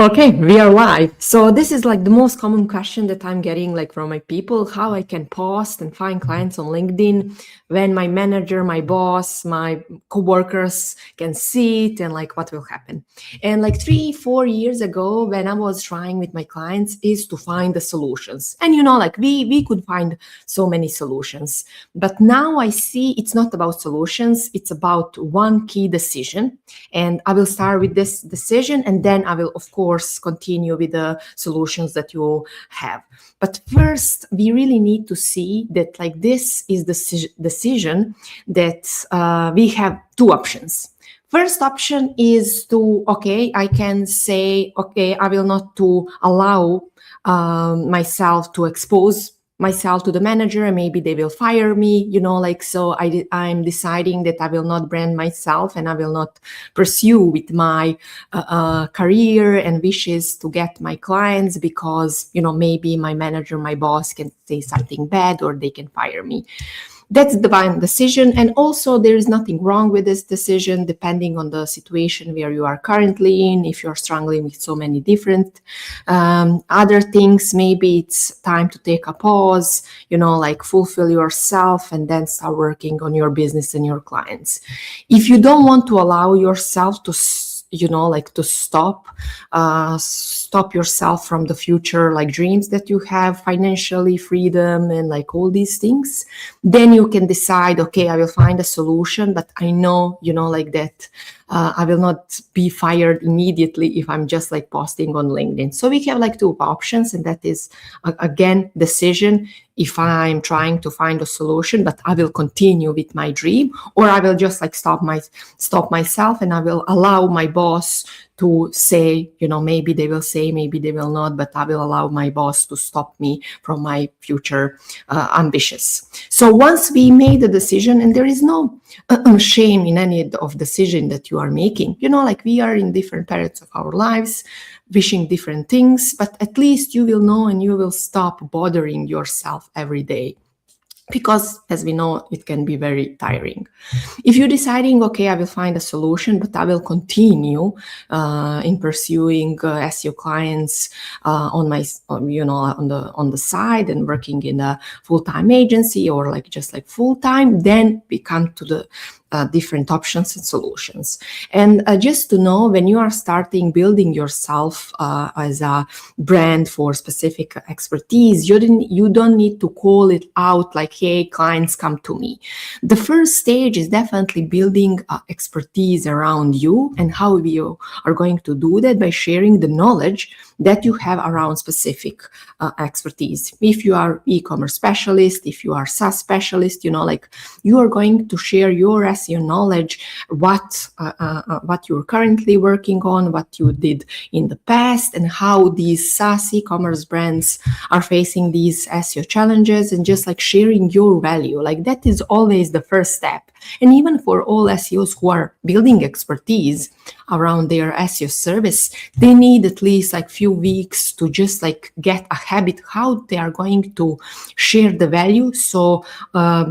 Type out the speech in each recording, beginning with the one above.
Okay, we are live. So this is like the most common question that I'm getting like from my people, how I can post and find clients on LinkedIn when my manager, my boss, my coworkers can see it and like what will happen. And like 3, 4 years ago, when I was trying with my clients is to find the solutions. And like we could find so many solutions. But now I see it's not about solutions, it's about one key decision. And I will start with this decision and then I will, of course, continue with the solutions that you have. But first, we really need to see that like this is the decision that we have two options. First option is to, okay, I can say, okay, I will not to allow myself to expose myself to the manager and maybe they will fire me, like, so I'm deciding that I will not brand myself and I will not pursue with my career and wishes to get my clients because, maybe my manager, my boss can say something bad or they can fire me. That's the one decision. And also there is nothing wrong with this decision, depending on the situation where you are currently in. If you're struggling with so many different other things, maybe it's time to take a pause, like fulfill yourself and then start working on your business and your clients. If you don't want to allow yourself to like to stop yourself from the future, like dreams that you have, financially, freedom, and like all these things, then you can decide, okay, I will find a solution, but I know, like that I will not be fired immediately if I'm just like posting on LinkedIn. So we have like two options, and that is again decision if I'm trying to find a solution, but I will continue with my dream, or I will just like stop myself and I will allow my boss to say, maybe they will say, maybe they will not, but I will allow my boss to stop me from my future ambitions. So once we made a decision, and there is no shame in any of decision that you are making, like we are in different periods of our lives, wishing different things, but at least you will know and you will stop bothering yourself every day. Because as we know, it can be very tiring. If you're deciding, okay, I will find a solution, but I will continue in pursuing SEO clients on my, on the side and working in a full-time agency or like just like full-time, then we come to the different options and solutions. And just to know, when you are starting building yourself as a brand for specific expertise, you don't need to call it out like, hey, clients come to me. The first stage is definitely building expertise around you, and how you are going to do that by sharing the knowledge that you have around specific expertise. If you are e-commerce specialist, if you are SaaS specialist, like you are going to share your SEO knowledge, what you're currently working on, what you did in the past, and how these SaaS e-commerce brands are facing these SEO challenges, and just like sharing your value. Like that is always the first step. And even for all SEOs who are building expertise around their SEO service, they need at least like few weeks to just like get a habit how they are going to share the value. So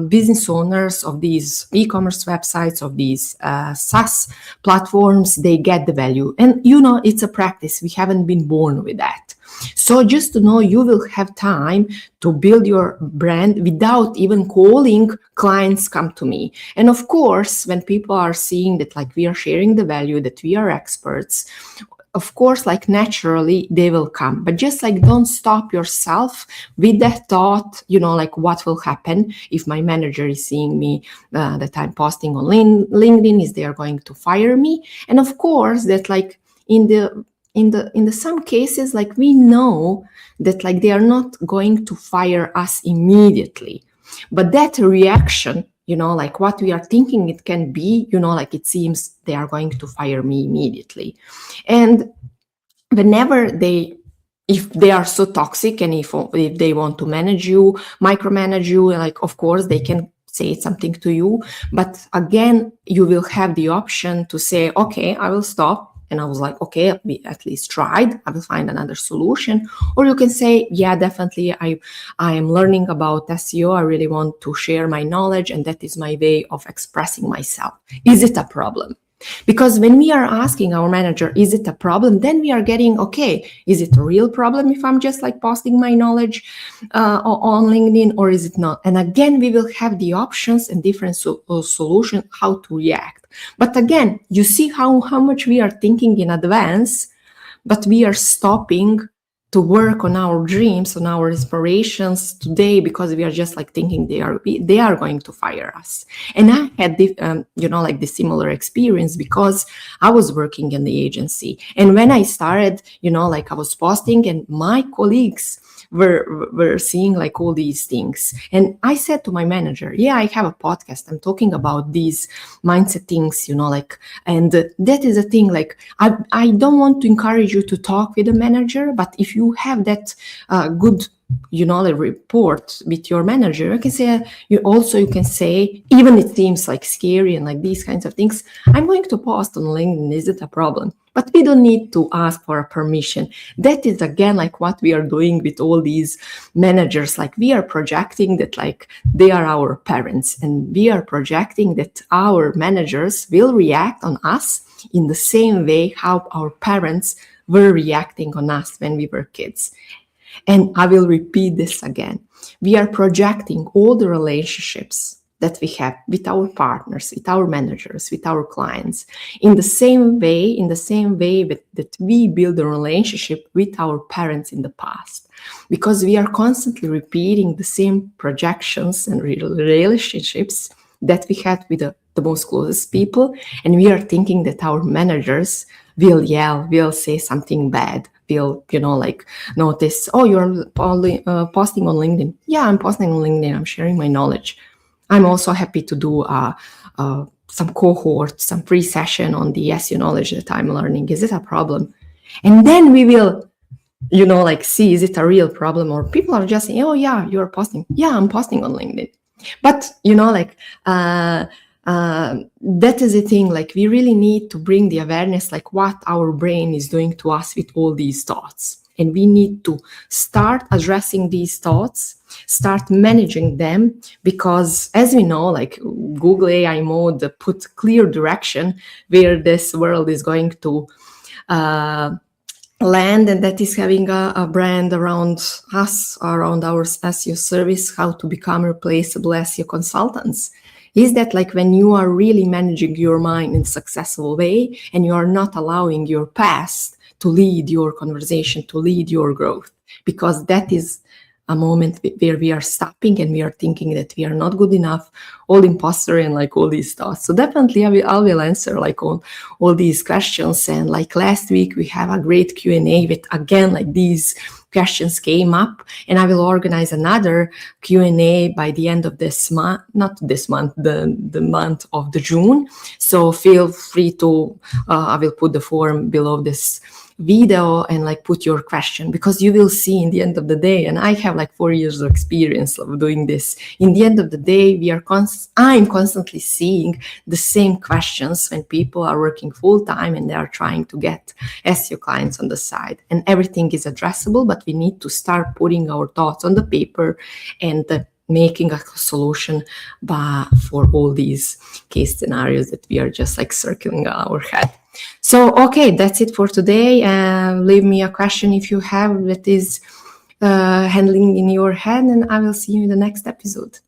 business owners of these e-commerce websites, of these SaaS platforms, they get the value. And it's a practice. We haven't been born with that. So just to know, you will have time to build your brand without even calling clients come to me. And of course, when people are seeing that like we are sharing the value, that we are experts, of course, like naturally they will come. But just like don't stop yourself with that thought, like what will happen if my manager is seeing me that I'm posting on LinkedIn, is they are going to fire me? And of course that like in the some cases, like we know that like they are not going to fire us immediately, but that reaction, like what we are thinking it can be, like it seems they are going to fire me immediately. And whenever if they are so toxic, and if they want to manage you, micromanage you, like of course they can say something to you, but again you will have the option to say, okay, I will stop. And I was like, okay, we at least tried, I will find another solution. Or you can say, yeah, definitely, I am learning about SEO, I really want to share my knowledge, and that is my way of expressing myself. Is it a problem? Because when we are asking our manager, is it a problem? Then we are getting, okay, is it a real problem if I'm just like posting my knowledge on LinkedIn, or is it not? And again, we will have the options and different solutions how to react. But again, you see how much we are thinking in advance, but we are stopping to work on our dreams, on our inspirations today, because we are just like thinking they are going to fire us. And I had the similar experience, because I was working in the agency, and when I started, I was posting, and my colleagues were seeing like all these things. And I said to my manager, yeah, I have a podcast, I'm talking about these mindset things, and that is a thing, like I don't want to encourage you to talk with a manager, but if you have that good a report with your manager, you can say, you can say, even it seems like scary and like these kinds of things, I'm going to post on LinkedIn, is it a problem? But we don't need to ask for a permission. That is again like what we are doing with all these managers. Like we are projecting that like they are our parents, and we are projecting that our managers will react on us in the same way how our parents were reacting on us when we were kids. And I will repeat this again. We are projecting all the relationships that we have with our partners, with our managers, with our clients, in the same way that we build a relationship with our parents in the past. Because we are constantly repeating the same projections and relationships that we had with the most closest people, and we are thinking that our managers will yell, will say something bad, will notice, oh, you're posting on LinkedIn. Yeah, I'm posting on LinkedIn, I'm sharing my knowledge. I'm also happy to do some cohort, some free session on the SEO knowledge that I'm learning. Is it a problem? And then we will see, is it a real problem, or people are just saying, oh yeah, you're posting. Yeah, I'm posting on LinkedIn. But that is the thing, like we really need to bring the awareness, like what our brain is doing to us with all these thoughts. And we need to start addressing these thoughts, start managing them, because as we know, like Google AI mode put clear direction where this world is going to land, and that is having a brand around us, around our SEO service, how to become replaceable SEO consultants. Is that like when you are really managing your mind in a successful way, and you are not allowing your past to lead your conversation, to lead your growth, because that is a moment where we are stopping and we are thinking that we are not good enough, all imposter and like all these thoughts. So definitely I will answer like all these questions. And like last week we have a great Q&A with again like these questions came up, and I will organize another Q&A by the end of this month, not this month, the month of the June. So feel free to, I will put the form below this video and like put your question, because you will see in the end of the day, and I have like 4 years of experience of doing this, in the end of the day I'm constantly seeing the same questions when people are working full-time and they are trying to get SEO clients on the side, and everything is addressable, but we need to start putting our thoughts on the paper and making a solution for all these case scenarios that we are just like circling our head. So, okay, that's it for today. Leave me a question if you have that is handling in your head, and I will see you in the next episode.